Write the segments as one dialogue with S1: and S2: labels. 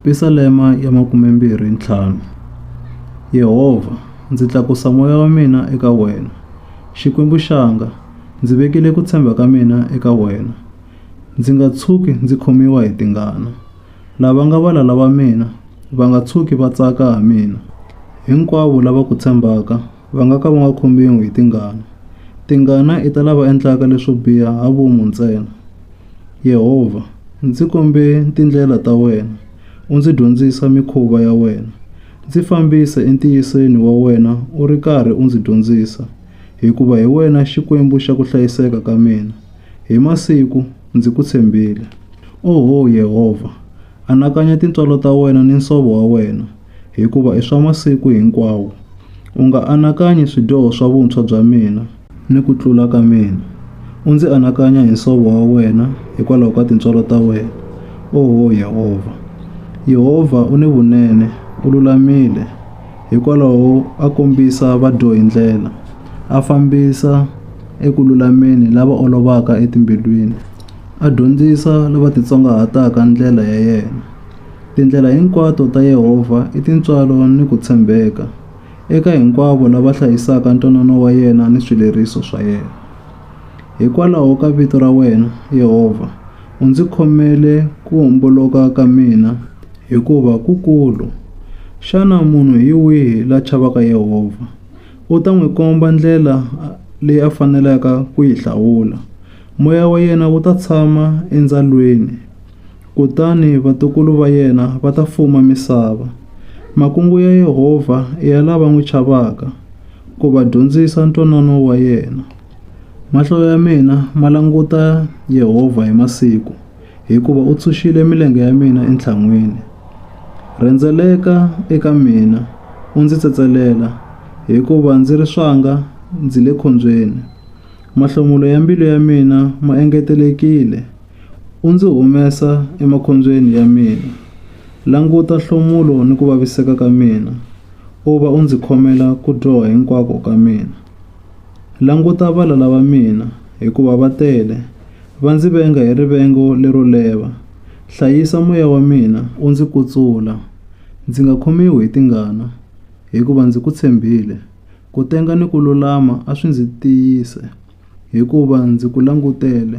S1: Tipisalema ya 25. Yehova, ndzi tlakusa moya wa mina eka wena. Xikwembu xanga, ndzi vekile ku tshemba ka mina eka wena. Ndzi nga tshuki ndzi khomiwa hi tingana. Lava nga valala va mina va nga tshuki va tsaka ha mina. Hinkwavo lava ku tshembaka va nga ka va nga khomiwi hi tingana. Tingana i ta lava endlaka leswo biha ha vomu ntsena. Yehova, ndzi kombe tindlela ta wena. U ndzi dyondzisa mikhuva ya wena. Ndzi fambise entiyiseni wa wena u ri karhi u ndzi dyondzisa, hikuva hi wena xikwembu xa ku hlayiseka ka mina. Hi masiku ndzi ku tshembile. Oho Yehova, anakanya tintswalo ta wena ni nsovo wa wena, hikuva i swa masiku hinkwawo. U nga anakanyi swidyoho swa vuntshwa bya mina ni ku tlula ka mina. U ndzi anakanya hi nsovo wa wena hikwalaho ka tintswalo ta wena. Oho Yehova, Yehova u ni vunene, u lulamile, hikwalaho a kombisa vadyohi ndlela. A fambisa eku lulameni lava olovaka etimbilwini. A dyondzisa lava titsongahataka ndlela ya yena. Tindlela hinkwato ta Yehova i tintswalo ni ku tshembeka eka hinkwavo lava hlayisaka ntwanano wa yena ni swileriso swa yena. Hikwalaho ka vito ra wena, Yehova, u ndzi khomele ku homboloka ka mina, hikuva kukulu. Xana munhu hi wihi la chavaka Yehova? U ta n'wi komba ndlela leyi a faneleka ku yi hlawula. Moya wa yena wu ta tshama endzalweni, kutani vatukulu va yena va ta fuma misava. Makungu ya Yehova i ya lava n'wi chavaka, ku va dyondzisa ntwanano wa yena. Mahlo ya mina ma languta Yehova hi masiku, hikuva u tshunxile milenge ya mina entlhan'wini. Rhendzeleka eka mina, u ndzi tsetselela, hikuva ndzi ri swanga ndzi le khombyeni. Mahlomulo ya mbilu ya mina ma engetelekile, u ndzi humesa emakhombyeni ya mina. Languta nhlomulo ni ku vaviseka ka mina, u va u ndzi khomela ku dyoha hinkwako ka mina. Languta valala va mina, hikuva va tele, va ndzi venga hi rivengo lero leva. Hlayisa moya wa mina, u ndzi kutsula. Ndzi nga khomiwi hi tingana, hikuva ndzi ku tshembile. Ku tenga ni ku lulama a swi ndzi tiyise, hikuva ndzi ku langutele.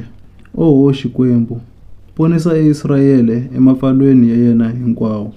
S1: Oho Xikwembu, ponisa Israyele emapfalweni ya yena hinkwawo.